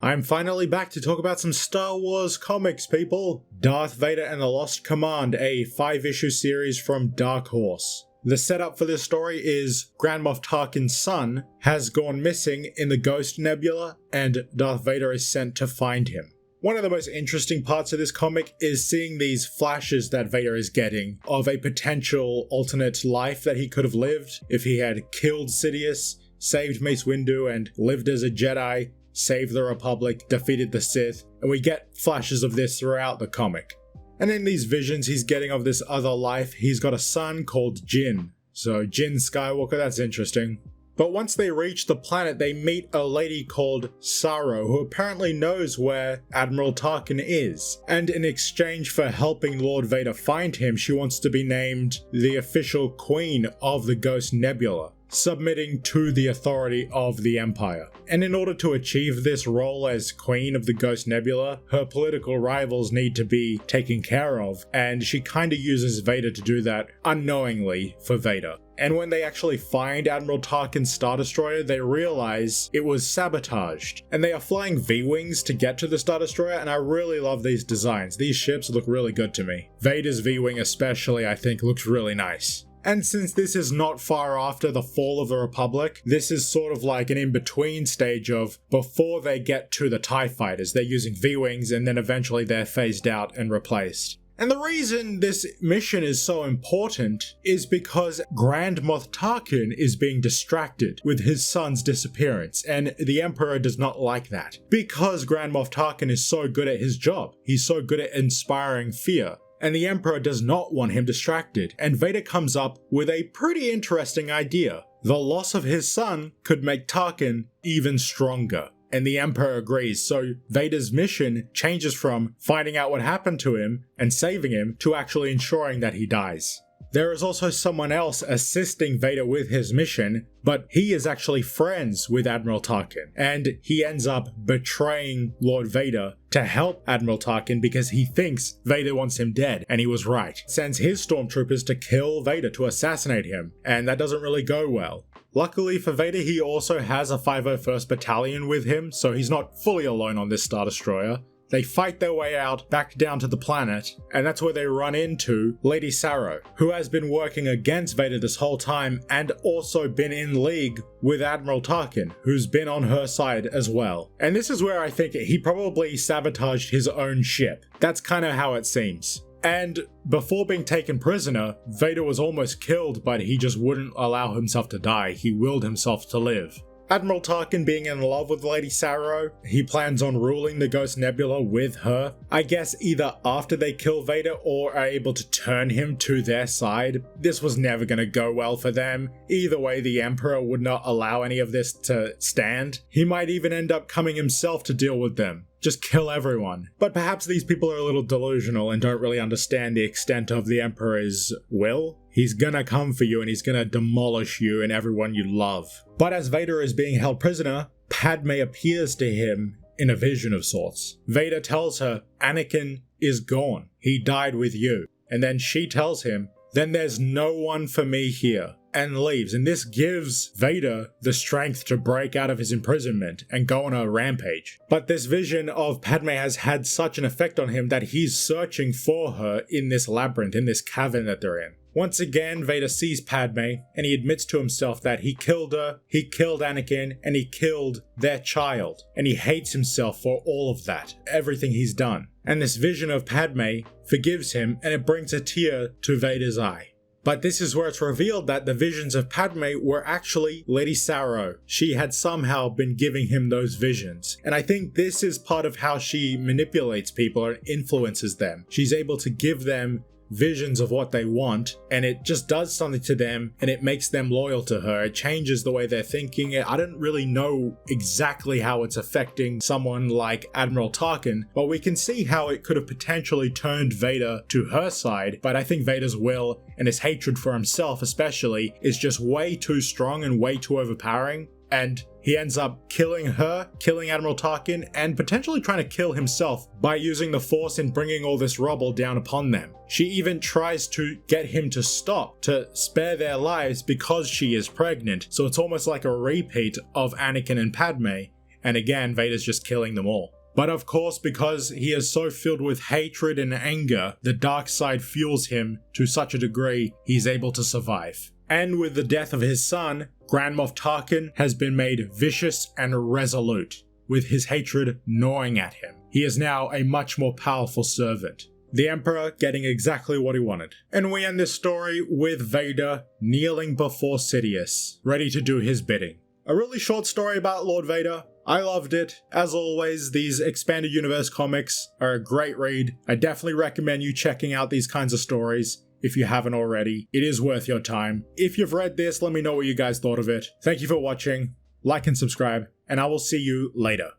I'm finally back to talk about some Star Wars comics, people! Darth Vader and the Lost Command, a 5-issue series from Dark Horse. The setup for this story is Grand Moff Tarkin's son has gone missing in the Ghost Nebula, and Darth Vader is sent to find him. One of the most interesting parts of this comic is seeing these flashes that Vader is getting of a potential alternate life that he could have lived if he had killed Sidious, saved Mace Windu, and lived as a Jedi, saved the Republic, defeated the Sith, and we get flashes of this throughout the comic. And in these visions he's getting of this other life, he's got a son called Jyn. So Jyn Skywalker, that's interesting. But once they reach the planet, they meet a lady called Saro, who apparently knows where Admiral Tarkin is. And in exchange for helping Lord Vader find him, she wants to be named the official queen of the Ghost Nebula, submitting to the authority of the Empire. And in order to achieve this role as Queen of the Ghost Nebula, her political rivals need to be taken care of, and she kinda uses Vader to do that unknowingly for Vader. And when they actually find Admiral Tarkin's Star Destroyer, they realize it was sabotaged. And they are flying V-Wings to get to the Star Destroyer, and I really love these designs. These ships look really good to me. Vader's V-Wing especially, I think, looks really nice. And since this is not far after the fall of the Republic, this is sort of like an in-between stage of before they get to the TIE fighters. They're using V-Wings and then eventually they're phased out and replaced. And the reason this mission is so important is because Grand Moff Tarkin is being distracted with his son's disappearance, and the Emperor does not like that. Because Grand Moff Tarkin is so good at his job, he's so good at inspiring fear, and the Emperor does not want him distracted, and Vader comes up with a pretty interesting idea. The loss of his son could make Tarkin even stronger, and the Emperor agrees, so Vader's mission changes from finding out what happened to him and saving him to actually ensuring that he dies. There is also someone else assisting Vader with his mission, but he is actually friends with Admiral Tarkin, and he ends up betraying Lord Vader to help Admiral Tarkin because he thinks Vader wants him dead, and he was right. Sends his stormtroopers to kill Vader, to assassinate him, and that doesn't really go well. Luckily for Vader, he also has a 501st Battalion with him, so he's not fully alone on this Star Destroyer. They fight their way out back down to the planet, and that's where they run into Lady Saro, who has been working against Vader this whole time and also been in league with Admiral Tarkin, who's been on her side as well. And this is where I think he probably sabotaged his own ship. That's kind of how it seems. And before being taken prisoner, Vader was almost killed, but he just wouldn't allow himself to die. He willed himself to live. Admiral Tarkin being in love with Lady Saro, he plans on ruling the Ghost Nebula with her. I guess either after they kill Vader or are able to turn him to their side. This was never going to go well for them. Either way, the Emperor would not allow any of this to stand. He might even end up coming himself to deal with them. Just kill everyone. But perhaps these people are a little delusional and don't really understand the extent of the Emperor's will. He's gonna come for you and he's gonna demolish you and everyone you love. But as Vader is being held prisoner, Padme appears to him in a vision of sorts. Vader tells her, Anakin is gone. He died with you. And then she tells him, then there's no one for me here, and leaves. And this gives Vader the strength to break out of his imprisonment and go on a rampage. But this vision of Padme has had such an effect on him that he's searching for her in this labyrinth, in this cavern that they're in. Once again, Vader sees Padme, and he admits to himself that he killed her, he killed Anakin, and he killed their child. And he hates himself for all of that, everything he's done. And this vision of Padme forgives him, and it brings a tear to Vader's eye. But this is where it's revealed that the visions of Padme were actually Lady Saro. She had somehow been giving him those visions. And I think this is part of how she manipulates people and influences them. She's able to give them visions of what they want, and it just does something to them, and it makes them loyal to her. It changes the way they're thinking. I don't really know exactly how it's affecting someone like Admiral Tarkin, but we can see how it could have potentially turned Vader to her side. But I think Vader's will and his hatred for himself especially is just way too strong and way too overpowering, and he ends up killing her, killing Admiral Tarkin, and potentially trying to kill himself by using the Force in bringing all this rubble down upon them. She even tries to get him to stop, to spare their lives because she is pregnant, so it's almost like a repeat of Anakin and Padme, and again, Vader's just killing them all. But of course, because he is so filled with hatred and anger, the dark side fuels him to such a degree he's able to survive. And with the death of his son, Grand Moff Tarkin has been made vicious and resolute, with his hatred gnawing at him. He is now a much more powerful servant. The Emperor getting exactly what he wanted. And we end this story with Vader kneeling before Sidious, ready to do his bidding. A really short story about Lord Vader. I loved it. As always, these Expanded Universe comics are a great read. I definitely recommend you checking out these kinds of stories if you haven't already. It is worth your time. If you've read this, let me know what you guys thought of it. Thank you for watching. Like and subscribe, and I will see you later.